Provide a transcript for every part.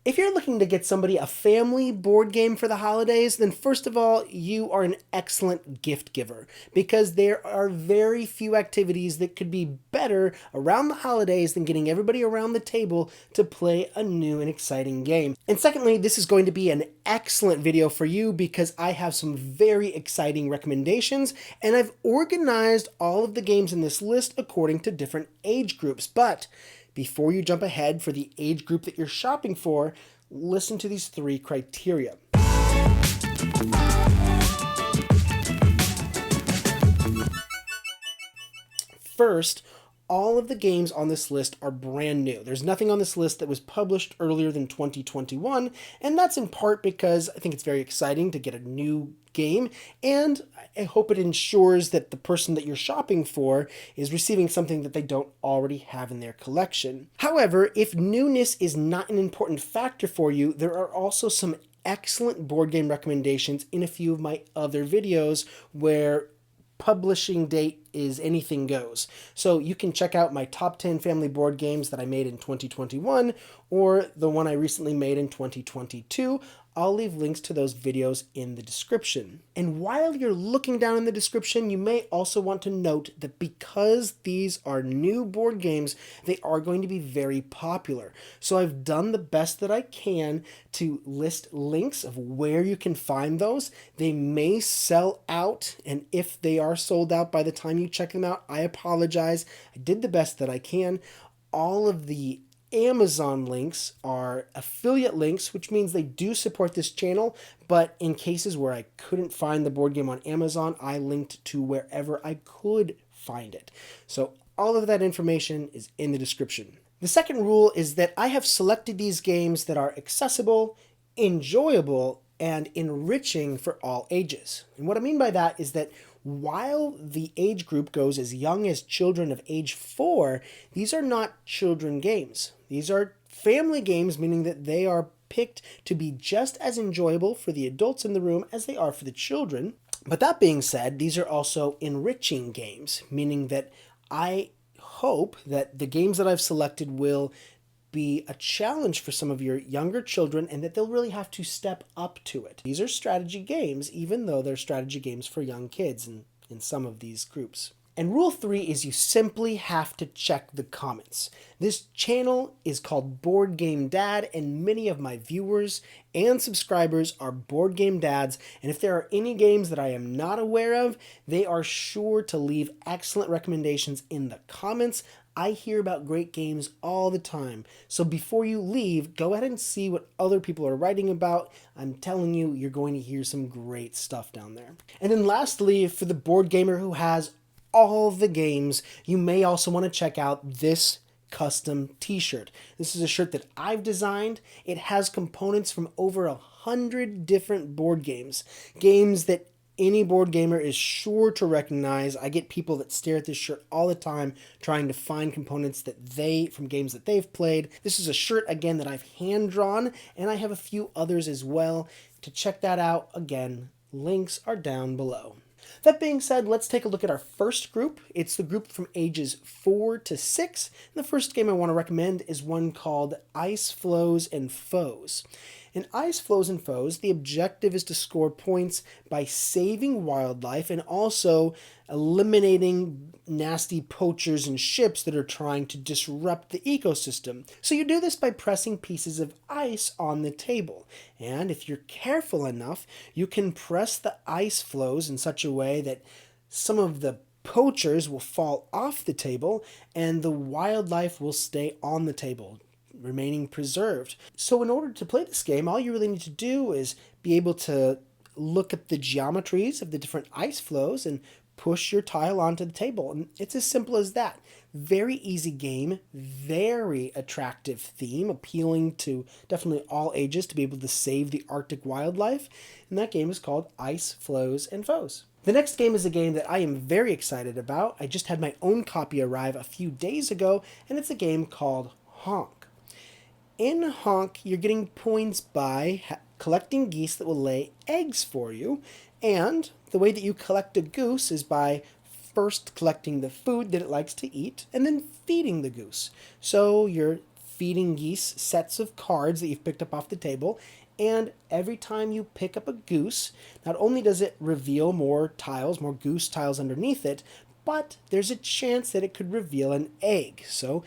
If you're looking to get somebody a family board game for the holidays, then first of all, you are an excellent gift giver because there are very few activities that could be better around the holidays than getting everybody around the table to play a new and exciting game. And secondly, this is going to be an excellent video for you because I have some very exciting recommendations and I've organized all of the games in this list according to different age groups. But before you jump ahead for the age group that you're shopping for, listen to these 3 criteria. First, all of the games on this list are brand new. There's nothing on this list that was published earlier than 2021, and that's in part because I think it's very exciting to get a new game, and I hope it ensures that the person that you're shopping for is receiving something that they don't already have in their collection. However, if newness is not an important factor for you, there are also some excellent board game recommendations in a few of my other videos where publishing date is anything goes. So you can check out my top 10 family board games that I made in 2021 or the one I recently made in 2022. I'll leave links to those videos in the description. And while you're looking down in the description, you may also want to note that because these are new board games, they are going to be very popular. So I've done the best that I can to list links of where you can find those. They may sell out, and if they are sold out by the time you check them out, I apologize. I did the best that I can. All of the Amazon links are affiliate links, which means they do support this channel, but in cases where I couldn't find the board game on Amazon, I linked to wherever I could find it. So all of that information is in the description. The second rule is that I have selected these games that are accessible, enjoyable, and enriching for all ages. And what I mean by that is that while the age group goes as young as children of age 4, these are not children games. These are family games, meaning that they are picked to be just as enjoyable for the adults in the room as they are for the children. But that being said, these are also enriching games, meaning that I hope that the games that I've selected will be a challenge for some of your younger children and that they'll really have to step up to it. These are strategy games, even though they're strategy games for young kids in some of these groups. And rule 3 is you simply have to check the comments. This channel is called Board Game Dad, and many of my viewers and subscribers are board game dads, and if there are any games that I am not aware of, they are sure to leave excellent recommendations in the comments. I hear about great games all the time. So before you leave, go ahead and see what other people are writing about. I'm telling you, you're going to hear some great stuff down there. And then lastly, for the board gamer who has all the games, you may also want to check out this custom t-shirt. This is a shirt that I've designed. It has components from over 100 different board games. Games that any board gamer is sure to recognize. I get people that stare at this shirt all the time trying to find components from games that they've played. This is a shirt, again, that I've hand drawn, and I have a few others as well. To check that out, again, links are down below. That being said, let's take a look at our first group. It's the group from ages 4 to 6. And the first game I want to recommend is one called Ice, Floes, and Foes. In Ice, Floes, and Foes, the objective is to score points by saving wildlife and also eliminating nasty poachers and ships that are trying to disrupt the ecosystem. So you do this by pressing pieces of ice on the table. And if you're careful enough, you can press the ice floes in such a way that some of the poachers will fall off the table and the wildlife will stay on the table, remaining preserved. So in order to play this game, all you really need to do is be able to look at the geometries of the different ice flows and push your tile onto the table. And it's as simple as that. Very easy game, very attractive theme, appealing to definitely all ages to be able to save the Arctic wildlife. And that game is called Ice, Floes, and Foes. The next game is a game that I am very excited about. I just had my own copy arrive a few days ago, and it's a game called Honk. In Honk, you're getting points by collecting geese that will lay eggs for you, and the way that you collect a goose is by first collecting the food that it likes to eat and then feeding the goose. So you're feeding geese sets of cards that you've picked up off the table. And every time you pick up a goose, not only does it reveal more tiles, more goose tiles underneath it, but there's a chance that it could reveal an egg. So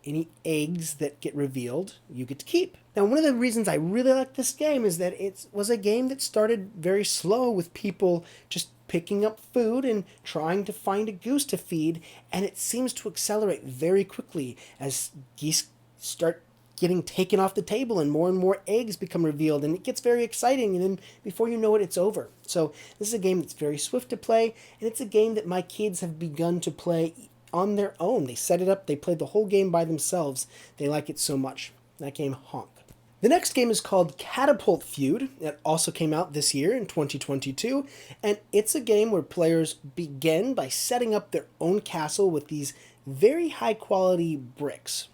any eggs that get revealed, you get to keep. Now, one of the reasons I really like this game is that it was a game that started very slow with people just picking up food and trying to find a goose to feed, and it seems to accelerate very quickly as geese start getting taken off the table and more eggs become revealed, and it gets very exciting, and then before you know it, it's over. So this is a game that's very swift to play, and it's a game that my kids have begun to play on their own. They set it up, they played the whole game by themselves. They like it so much. That game, Honk. The next game is called Catapult Feud. It also came out this year in 2022, and it's a game where players begin by setting up their own castle with these very high quality bricks.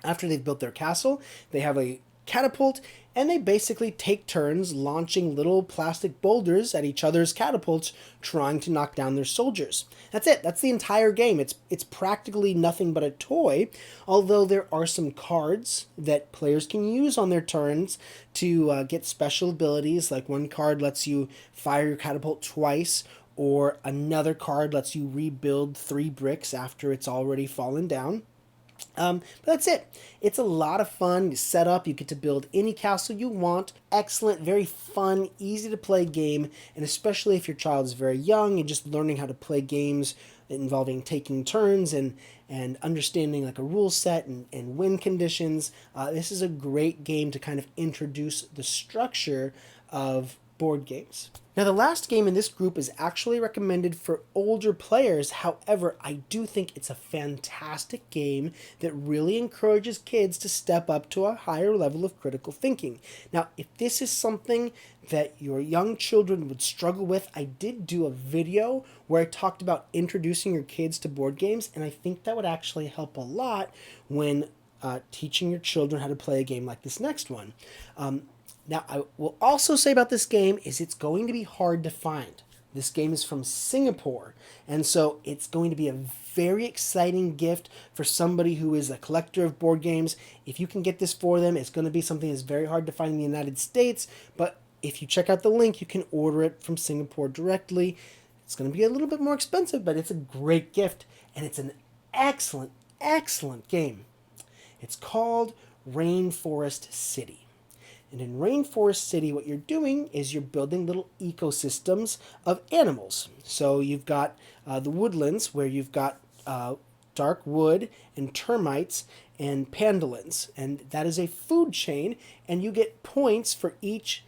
After they've built their castle, they have a catapult, and they basically take turns launching little plastic boulders at each other's catapults, trying to knock down their soldiers. That's it. That's the entire game. It's practically nothing but a toy, although there are some cards that players can use on their turns to get special abilities. Like one card lets you fire your catapult twice, or another card lets you rebuild 3 bricks after it's already fallen down. But that's it. It's a lot of fun. You set up, you get to build any castle you want. Excellent, very fun, easy to play game, and especially if your child is very young and just learning how to play games involving taking turns and understanding like a rule set and win conditions. This is a great game to kind of introduce the structure of board games. Now, the last game in this group is actually recommended for older players. However, I do think it's a fantastic game that really encourages kids to step up to a higher level of critical thinking. Now, if this is something that your young children would struggle with, I did do a video where I talked about introducing your kids to board games, and I think that would actually help a lot when teaching your children how to play a game like this next one. Now, I will also say about this game is it's going to be hard to find. This game is from Singapore, and so it's going to be a very exciting gift for somebody who is a collector of board games. If you can get this for them, it's going to be something that's very hard to find in the United States, but if you check out the link, you can order it from Singapore directly. It's going to be a little bit more expensive, but it's a great gift, and it's an excellent, excellent game. It's called Rainforest City. And in Rainforest City, what you're doing is you're building little ecosystems of animals. So you've got the woodlands, where you've got dark wood and termites and pangolins. And that is a food chain, and you get points for each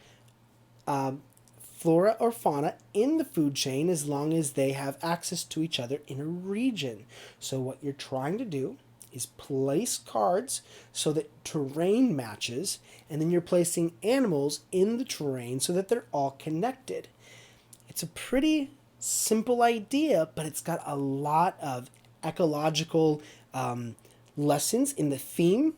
flora or fauna in the food chain as long as they have access to each other in a region. So what you're trying to do is place cards so that terrain matches, and then you're placing animals in the terrain so that they're all connected. It's a pretty simple idea, but it's got a lot of ecological lessons in the theme.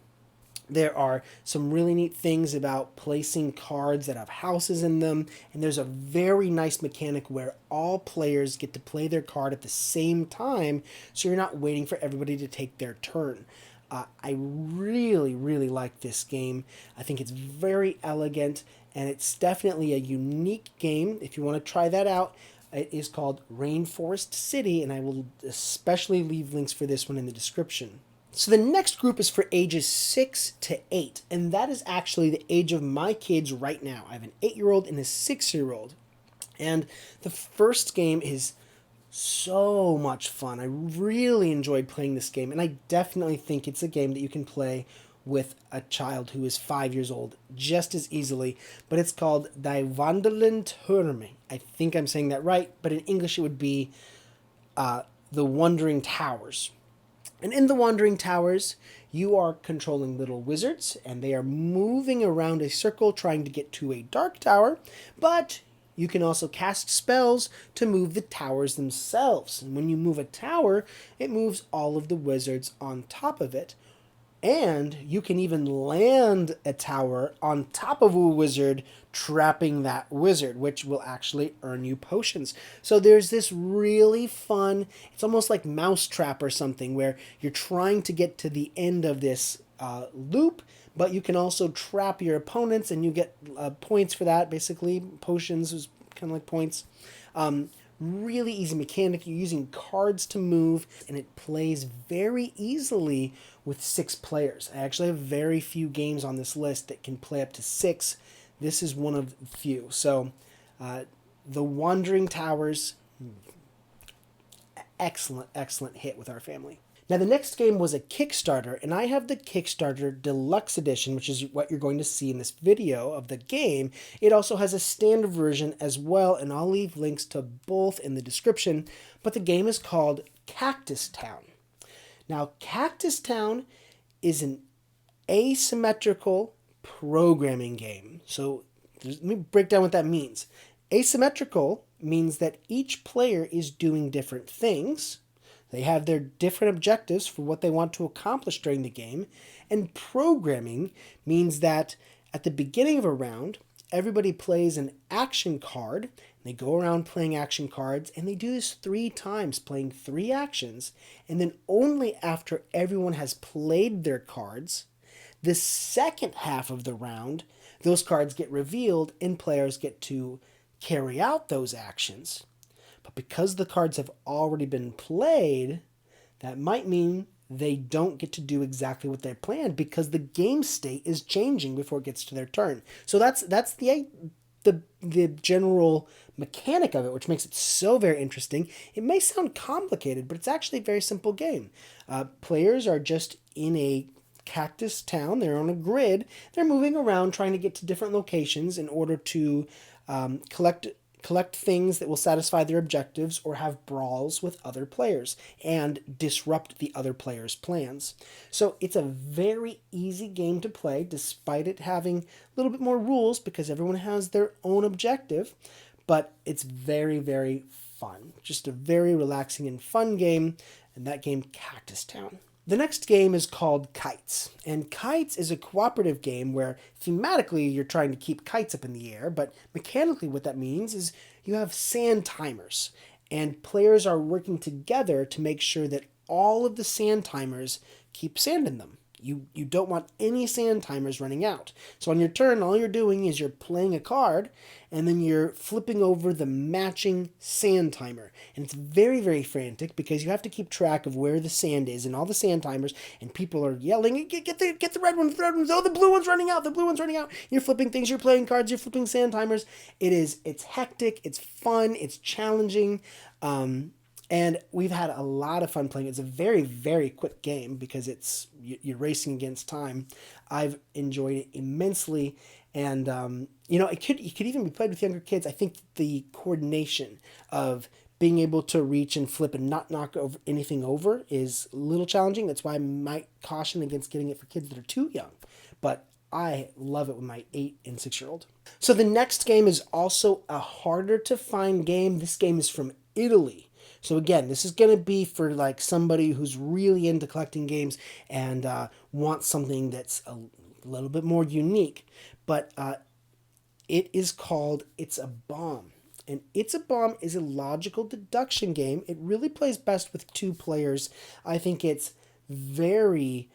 There are some really neat things about placing cards that have houses in them, and there's a very nice mechanic where all players get to play their card at the same time, so you're not waiting for everybody to take their turn. I really, really like this game. I think it's very elegant, and it's definitely a unique game. If you want to try that out, it is called Rainforest City, and I will especially leave links for this one in the description. So the next group is for ages 6 to 8, and that is actually the age of my kids right now. I have an 8-year-old and a 6-year-old. And the first game is so much fun. I really enjoyed playing this game, and I definitely think it's a game that you can play with a child who is 5 years old just as easily. But it's called Die Wandelnden Türme. I think I'm saying that right, but in English it would be The Wandering Towers. And in the Wandering Towers, you are controlling little wizards, and they are moving around a circle trying to get to a dark tower, but you can also cast spells to move the towers themselves. And when you move a tower, it moves all of the wizards on top of it. And you can even land a tower on top of a wizard, trapping that wizard, which will actually earn you potions. So there's this really fun, it's almost like Mousetrap or something, where you're trying to get to the end of this loop, but you can also trap your opponents, and you get points for that. Basically, potions is kind of like points. Really easy mechanic. You're using cards to move, and it plays very easily with 6 players. I actually have very few games on this list that can play up to 6. This is one of the few. So, the Wandering Towers, excellent hit with our family. Now, the next game was a Kickstarter, and I have the Kickstarter Deluxe Edition, which is what you're going to see in this video of the game. It also has a standard version as well, and I'll leave links to both in the description. But the game is called Cactus Town. Now, Cactus Town is an asymmetrical programming game. So let me break down what that means. Asymmetrical means that each player is doing different things. They have their different objectives for what they want to accomplish during the game. And programming means that at the beginning of a round, everybody plays an action card. They go around playing action cards, and they do this 3 times, playing 3 actions. And then only after everyone has played their cards, the second half of the round, those cards get revealed and players get to carry out those actions. But because the cards have already been played, that might mean they don't get to do exactly what they planned because the game state is changing before it gets to their turn. So that's the general mechanic of it, which makes it so very interesting. It may sound complicated, but it's actually a very simple game. Players are just in a cactus town. They're on a grid. They're moving around trying to get to different locations in order to collect things that will satisfy their objectives or have brawls with other players and disrupt the other players' plans. So it's a very easy game to play despite it having a little bit more rules because everyone has their own objective, but it's very, very fun. Just a very relaxing and fun game, and that game, Cactus Town. The next game is called Kites, and Kites is a cooperative game where thematically you're trying to keep kites up in the air, but mechanically what that means is you have sand timers, and players are working together to make sure that all of the sand timers keep sand in them. You don't want any sand timers running out. So on your turn, all you're doing is you're playing a card, and then you're flipping over the matching sand timer. And it's very, very frantic because you have to keep track of where the sand is and all the sand timers, and people are yelling, get the red ones, oh, the blue one's running out, the blue one's running out. You're flipping things, you're playing cards, you're flipping sand timers. It's hectic, it's fun, it's challenging. And we've had a lot of fun playing. It's a very, very quick game because you're racing against time. I've enjoyed it immensely. And, it could even be played with younger kids. I think the coordination of being able to reach and flip and not knock anything over is a little challenging. That's why I might caution against getting it for kids that are too young. But I love it with my 8 and 6-year-old. So the next game is also a harder to find game. This game is from Italy. So again, this is going to be for like somebody who's really into collecting games and wants something that's a little bit more unique. But it is called It's a Bomb. And It's a Bomb is a logical deduction game. It really plays best with 2 players. I think it's very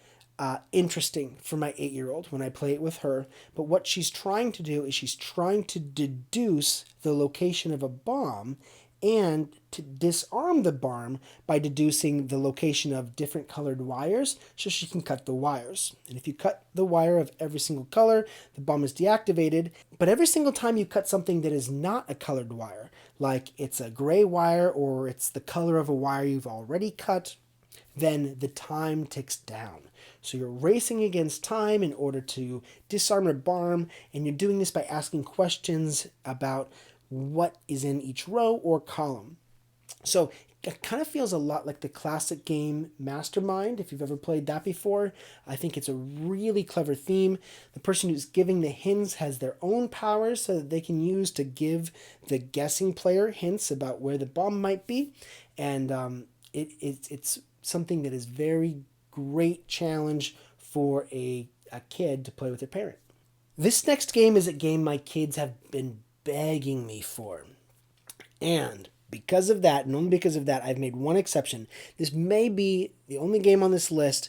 interesting for my 8-year-old when I play it with her. But what she's trying to do is she's trying to deduce the location of a bomb and to disarm the bomb by deducing the location of different colored wires so she can cut the wires. And if you cut the wire of every single color, the bomb is deactivated. But every single time you cut something that is not a colored wire, like it's a gray wire or it's the color of a wire you've already cut, then the time ticks down. So you're racing against time in order to disarm a bomb, and you're doing this by asking questions about what is in each row or column. So it kind of feels a lot like the classic game Mastermind, if you've ever played that before. I think it's a really clever theme. The person who's giving the hints has their own powers so that they can use to give the guessing player hints about where the bomb might be. And it's something that is very great challenge for a kid to play with their parent. This next game is a game my kids have been begging me for. And because of that, and only because of that, I've made one exception. This may be the only game on this list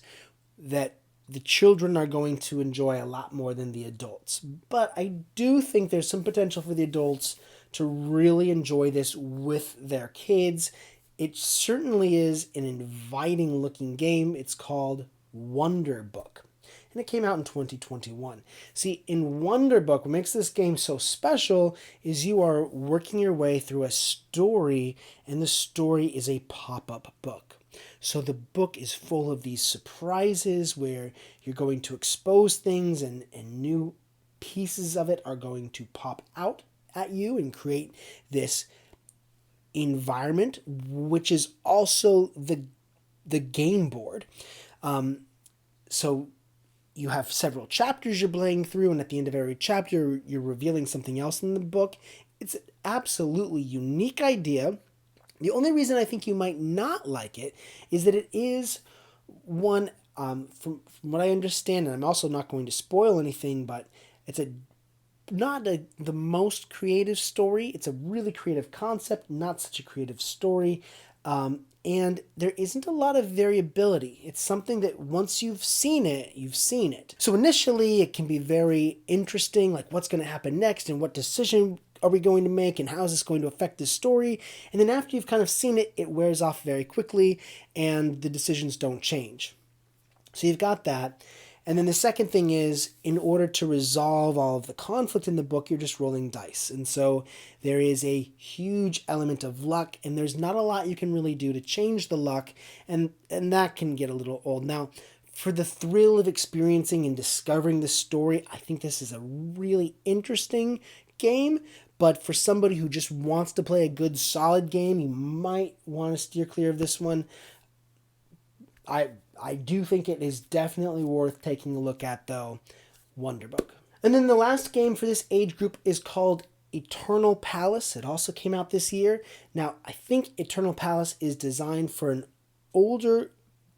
that the children are going to enjoy a lot more than the adults. But I do think there's some potential for the adults to really enjoy this with their kids. It certainly is an inviting looking game. It's called Wonder Book, and it came out in 2021. See, in Wonder Book, what makes this game so special is you are working your way through a story, and the story is a pop-up book. So the book is full of these surprises where you're going to expose things, and new pieces of it are going to pop out at you and create this environment, which is also the game board. So you have several chapters you're playing through, and at the end of every chapter, you're revealing something else in the book. It's an absolutely unique idea. The only reason I think you might not like it is that it is one, from what I understand, and I'm also not going to spoil anything, but it's the most creative story. It's a really creative concept, not such a creative story. And there isn't a lot of variability. It's something that once you've seen it, you've seen it. So initially, it can be very interesting, like what's going to happen next and what decision are we going to make and how is this going to affect this story. And then after you've kind of seen it, it wears off very quickly and the decisions don't change. So you've got that. And then the second thing is, in order to resolve all of the conflict in the book, you're just rolling dice. And so there is a huge element of luck, and there's not a lot you can really do to change the luck, and that can get a little old. Now, for the thrill of experiencing and discovering the story, I think this is a really interesting game. But for somebody who just wants to play a good, solid game, you might want to steer clear of this one. I do think it is definitely worth taking a look at, though, Wonder Book. And then the last game for this age group is called Eternal Palace. It also came out this year. Now, I think Eternal Palace is designed for an older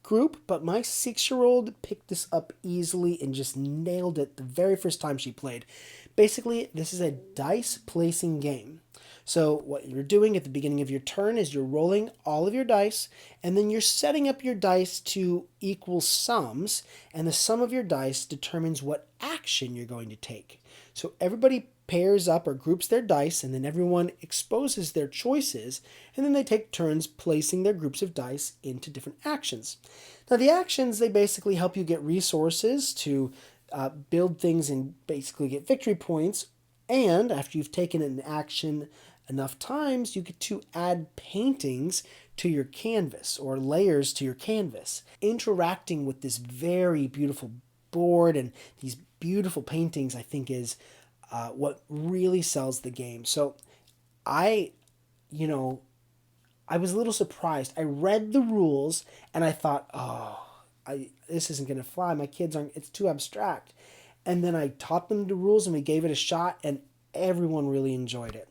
group, but my 6-year-old picked this up easily and just nailed it the very first time she played. Basically, this is a dice placing game. So what you're doing at the beginning of your turn is you're rolling all of your dice, and then you're setting up your dice to equal sums, and the sum of your dice determines what action you're going to take. So everybody pairs up or groups their dice, and then everyone exposes their choices, and then they take turns placing their groups of dice into different actions. Now the actions, they basically help you get resources to build things and basically get victory points, and after you've taken an action enough times, you get to add paintings to your canvas or layers to your canvas. Interacting with this very beautiful board and these beautiful paintings, I think, is what really sells the game. So I was a little surprised. I read the rules and I thought, this isn't going to fly. My kids aren't, it's too abstract. And then I taught them the rules and we gave it a shot, and everyone really enjoyed it.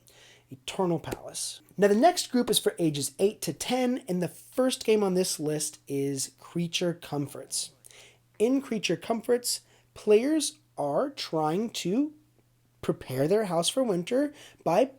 Eternal Palace. Now the next group is for ages 8 to 10, and the first game on this list is Creature Comforts. In Creature Comforts, players are trying to prepare their house for winter by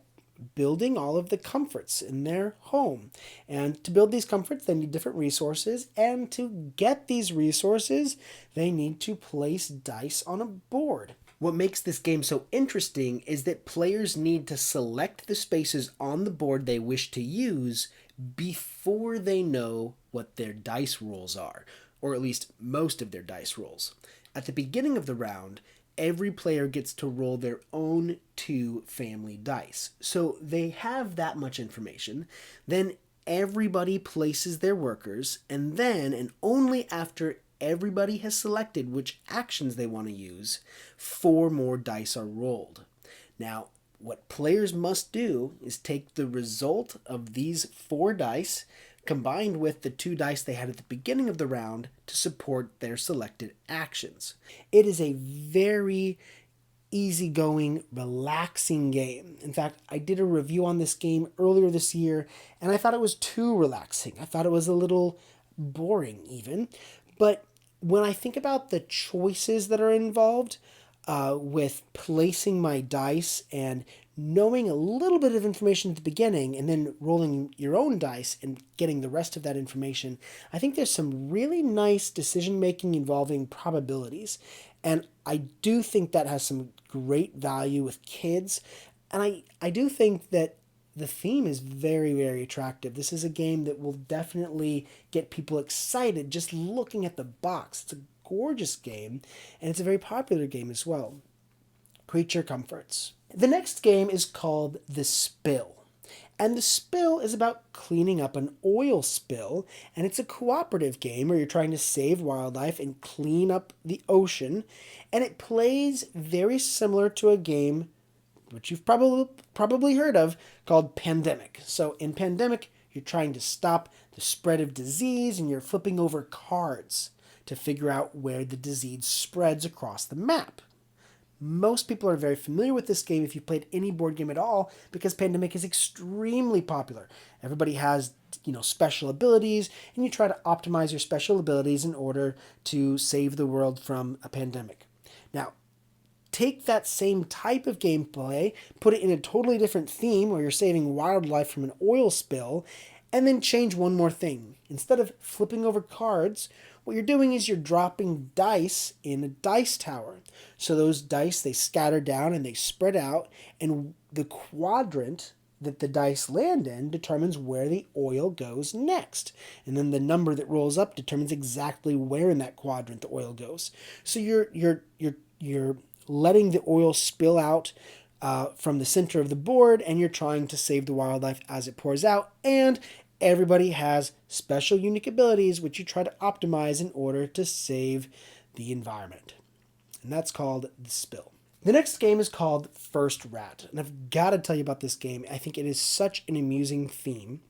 building all of the comforts in their home. And to build these comforts, they need different resources, and to get these resources, they need to place dice on a board. What makes this game so interesting is that players need to select the spaces on the board they wish to use before they know what their dice rules are, or at least most of their dice rules. At the beginning of the round, every player gets to roll their own 2 family dice. So they have that much information. Then everybody places their workers, and then, and only after everybody has selected which actions they want to use, 4 more dice are rolled. Now, what players must do is take the result of these 4 dice combined with the 2 dice they had at the beginning of the round to support their selected actions. It is a very easygoing, relaxing game. In fact, I did a review on this game earlier this year, and I thought it was too relaxing. I thought it was a little boring even. But when I think about the choices that are involved with placing my dice and knowing a little bit of information at the beginning and then rolling your own dice and getting the rest of that information, I think there's some really nice decision making involving probabilities. And I do think that has some great value with kids. And I do think that the theme is very, very attractive. This is a game that will definitely get people excited just looking at the box. It's a gorgeous game, and it's a very popular game as well. Creature comforts. The next game is called The Spill. And The Spill is about cleaning up an oil spill, and it's a cooperative game where you're trying to save wildlife and clean up the ocean, and it plays very similar to a game which you've probably heard of, called Pandemic. So in Pandemic, you're trying to stop the spread of disease, and you're flipping over cards to figure out where the disease spreads across the map. Most people are very familiar with this game if you've played any board game at all, because Pandemic is extremely popular. Everybody has, special abilities, and you try to optimize your special abilities in order to save the world from a pandemic. Now, take that same type of gameplay, put it in a totally different theme where you're saving wildlife from an oil spill, and then change one more thing. Instead of flipping over cards, what you're doing is you're dropping dice in a dice tower. So those dice, they scatter down and they spread out, and the quadrant that the dice land in determines where the oil goes next. And then the number that rolls up determines exactly where in that quadrant the oil goes. So you're letting the oil spill out from the center of the board, and you're trying to save the wildlife as it pours out. And everybody has special unique abilities which you try to optimize in order to save the environment. And that's called The Spill. The next game is called First Rat. And I've got to tell you about this game. I think it is such an amusing theme.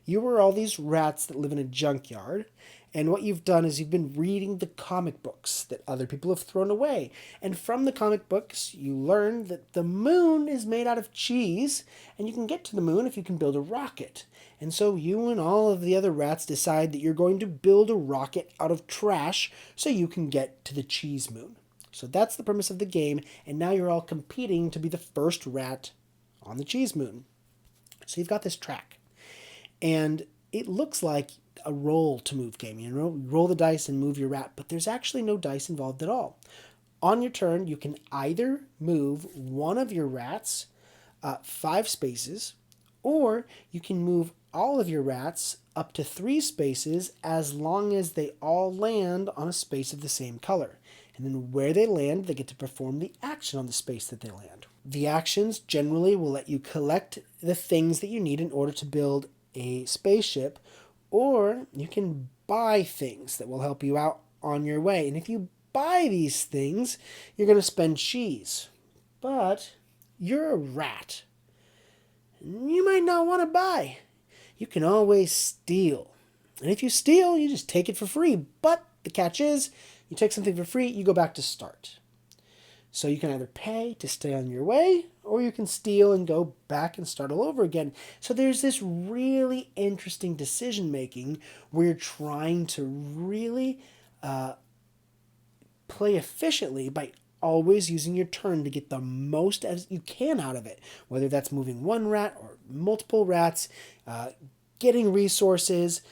You are all these rats that live in a junkyard, and what you've done is you've been reading the comic books that other people have thrown away. And from the comic books, you learn that the moon is made out of cheese, and you can get to the moon if you can build a rocket. And so you and all of the other rats decide that you're going to build a rocket out of trash so you can get to the cheese moon. So that's the premise of the game, and now you're all competing to be the first rat on the cheese moon. So you've got this track. And it looks like a roll to move game. You roll the dice and move your rat, but there's actually no dice involved at all. On your turn, you can either move one of your rats 5 spaces, or you can move all of your rats up to 3 spaces as long as they all land on a space of the same color. And then where they land, they get to perform the action on the space that they land. The actions generally will let you collect the things that you need in order to build a spaceship, or you can buy things that will help you out on your way. And if you buy these things, you're going to spend cheese. But you're a rat. You might not want to buy. You can always steal. And if you steal, you just take it for free. But the catch is, you take something for free, you go back to start. So you can either pay to stay on your way, or you can steal and go back and start all over again. So there's this really interesting decision making where you're trying to really play efficiently by always using your turn to get the most as you can out of it. Whether that's moving one rat or multiple rats, getting resources,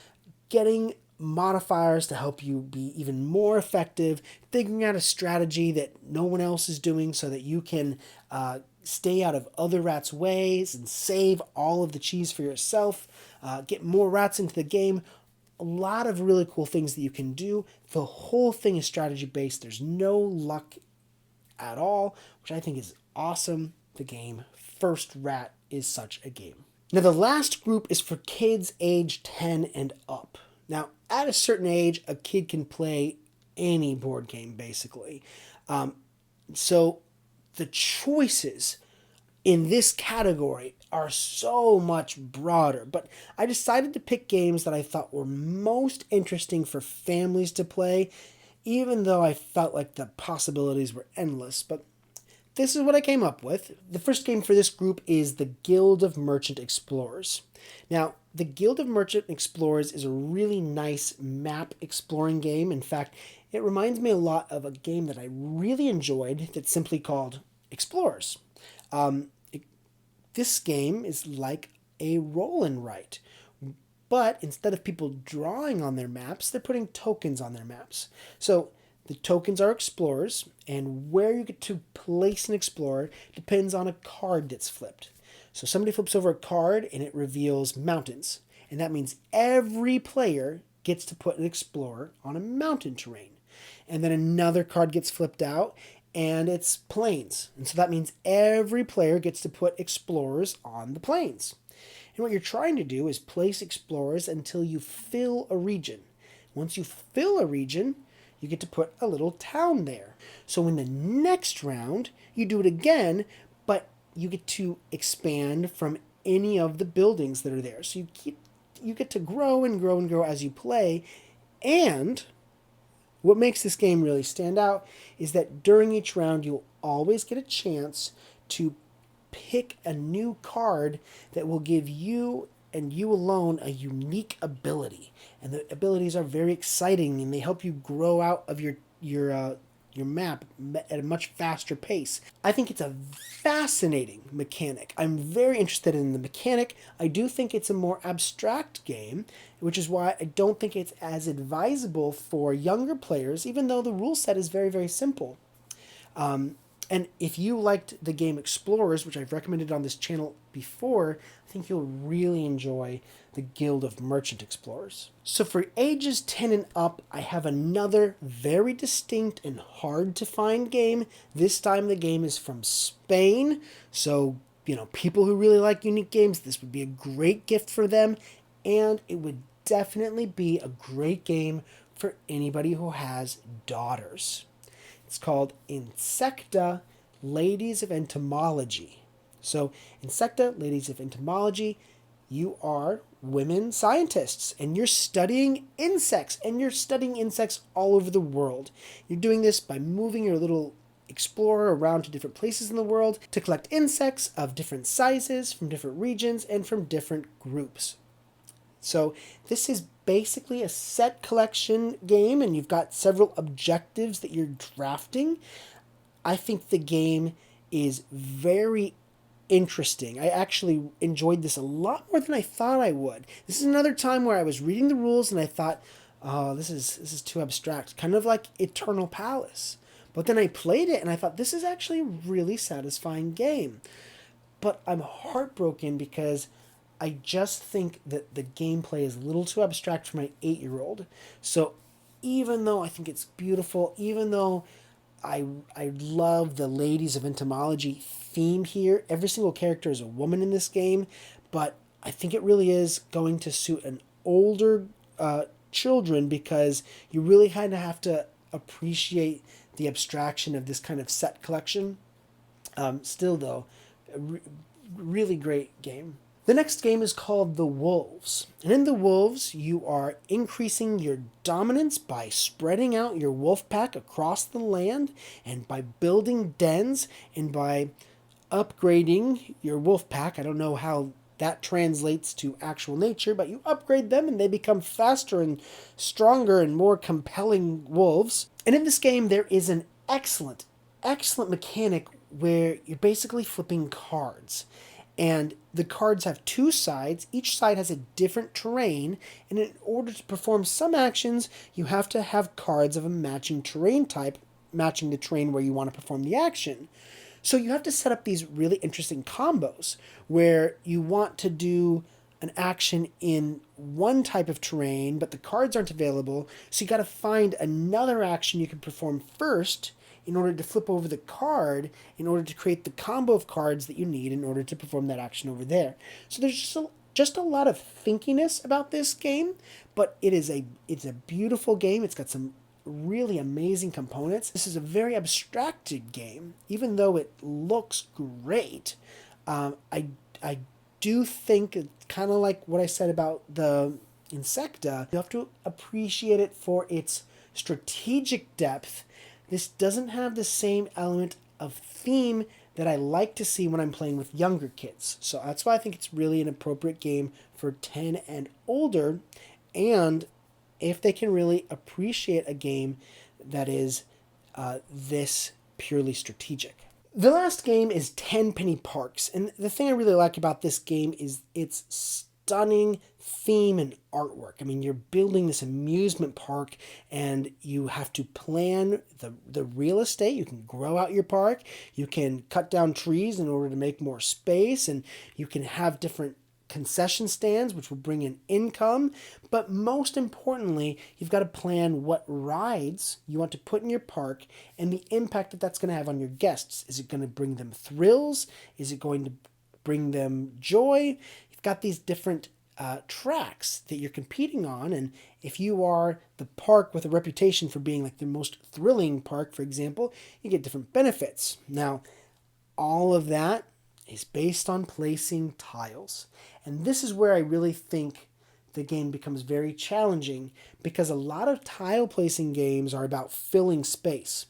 getting modifiers to help you be even more effective, figuring out a strategy that no one else is doing so that you can stay out of other rats' ways and save all of the cheese for yourself, get more rats into the game. A lot of really cool things that you can do. The whole thing is strategy based. There's no luck at all, which I think is awesome. The game First Rat is such a game. Now the last group is for kids age 10 and up. Now, at a certain age, a kid can play any board game, basically. So the choices in this category are so much broader. But I decided to pick games that I thought were most interesting for families to play, even though I felt like the possibilities were endless. But this is what I came up with. The first game for this group is the Guild of Merchant Explorers. Now, the Guild of Merchant Explorers is a really nice map exploring game. In fact, it reminds me a lot of a game that I really enjoyed that's simply called Explorers. This game is like a roll and write, but instead of people drawing on their maps, they're putting tokens on their maps. So the tokens are explorers, and where you get to place an explorer depends on a card that's flipped. So somebody flips over a card and it reveals mountains, and that means every player gets to put an explorer on a mountain terrain. And then another card gets flipped out and it's plains. And so that means every player gets to put explorers on the plains. And what you're trying to do is place explorers until you fill a region. Once you fill a region, you get to put a little town there. So in the next round, you do it again, but you get to expand from any of the buildings that are there. So you get to grow and grow and grow as you play. And what makes this game really stand out is that during each round, you'll always get a chance to pick a new card that will give you and you alone a unique ability. And the abilities are very exciting and they help you grow out of your map at a much faster pace. I think it's a fascinating mechanic. I'm very interested in the mechanic. I do think it's a more abstract game, which is why I don't think it's as advisable for younger players, even though the rule set is very, very simple. And if you liked the game Explorers, which I've recommended on this channel before, I think you'll really enjoy the Guild of Merchant Explorers. So for ages 10 and up, I have another very distinct and hard to find game. This time the game is from Spain. So, people who really like unique games, this would be a great gift for them. And it would definitely be a great game for anybody who has daughters. It's called Insecta, Ladies of Entomology. So, Insecta, Ladies of Entomology, you are women scientists and you're studying insects, and you're studying insects all over the world. You're doing this by moving your little explorer around to different places in the world to collect insects of different sizes from different regions and from different groups. So this is basically a set collection game, and you've got several objectives that you're drafting. I think the game is very interesting. I actually enjoyed this a lot more than I thought I would. This is another time where I was reading the rules and I thought, oh, this is too abstract, kind of like Eternal Palace. But then I played it and I thought, this is actually a really satisfying game. But I'm heartbroken because I just think that the gameplay is a little too abstract for my 8-year-old. So even though I think it's beautiful, even though I love the Ladies of Entomology theme here, every single character is a woman in this game, but I think it really is going to suit an older children, because you really kind of have to appreciate the abstraction of this kind of set collection. Still though, really great game. The next game is called The Wolves. And in The Wolves, you are increasing your dominance by spreading out your wolf pack across the land, and by building dens, and by upgrading your wolf pack. I don't know how that translates to actual nature, but you upgrade them and they become faster and stronger and more compelling wolves. And in this game, there is an excellent mechanic where you're basically flipping cards. And the cards have two sides. Each side has a different terrain. And in order to perform some actions, you have to have cards of a matching terrain type, matching the terrain where you want to perform the action. So you have to set up these really interesting combos where you want to do an action in one type of terrain, but the cards aren't available. So you got to find another action you can perform first in order to flip over the card, in order to create the combo of cards that you need in order to perform that action over there. So there's just a lot of thinkiness about this game, but it's a beautiful game. It's got some really amazing components. This is a very abstracted game, even though it looks great. I do think, kind of like what I said about the Insecta, you have to appreciate it for its strategic depth. This doesn't have the same element of theme that I like to see when I'm playing with younger kids. So that's why I think it's really an appropriate game for 10 and older. And if they can really appreciate a game that is this purely strategic. The last game is Tenpenny Parks, and the thing I really like about this game is its stunning theme and artwork. I mean, you're building this amusement park, and you have to plan the real estate. You can grow out your park, you can cut down trees in order to make more space, and you can have different concession stands, which will bring in income. But most importantly, you've got to plan what rides you want to put in your park and the impact that that's going to have on your guests. Is it going to bring them thrills? Is it going to bring them joy? You've got these different tracks that you're competing on, and if you are the park with a reputation for being like the most thrilling park, for example, you get different benefits. Now, all of that is based on placing tiles. And this is where I really think the game becomes very challenging, because a lot of tile placing games are about filling space.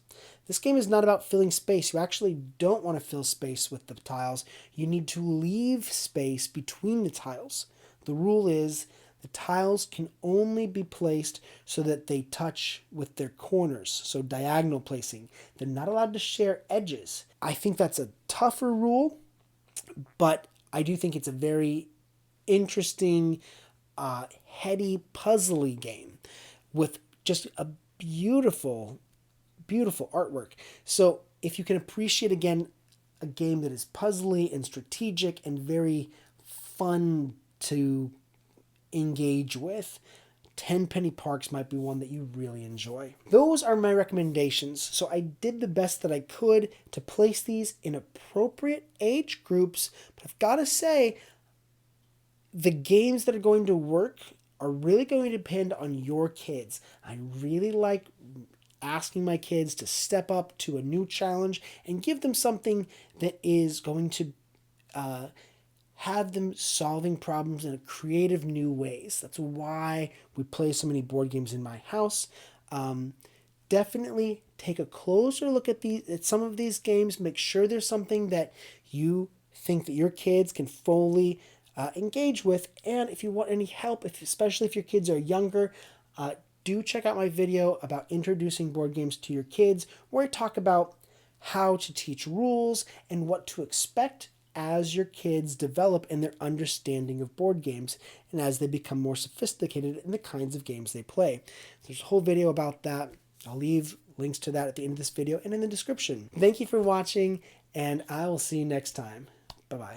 This game is not about filling space. You actually don't want to fill space with the tiles. You need to leave space between the tiles. The rule is the tiles can only be placed so that they touch with their corners, so diagonal placing. They're not allowed to share edges. I think that's a tougher rule, but I do think it's a very interesting, heady, puzzly game with just a beautiful, beautiful artwork. So if you can appreciate, again, a game that is puzzly and strategic and very fun to engage with, Tenpenny Parks might be one that you really enjoy. Those are my recommendations. So I did the best that I could to place these in appropriate age groups, but I've got to say, the games that are going to work are really going to depend on your kids. I really like asking my kids to step up to a new challenge and give them something that is going to have them solving problems in a creative new ways. That's why we play so many board games in my house. Definitely take a closer look at some of these games. Make sure there's something that you think that your kids can fully engage with. And if you want any help, especially if your kids are younger, do check out my video about introducing board games to your kids, where I talk about how to teach rules and what to expect as your kids develop in their understanding of board games and as they become more sophisticated in the kinds of games they play. There's a whole video about that. I'll leave links to that at the end of this video and in the description. Thank you for watching, and I will see you next time. Bye-bye.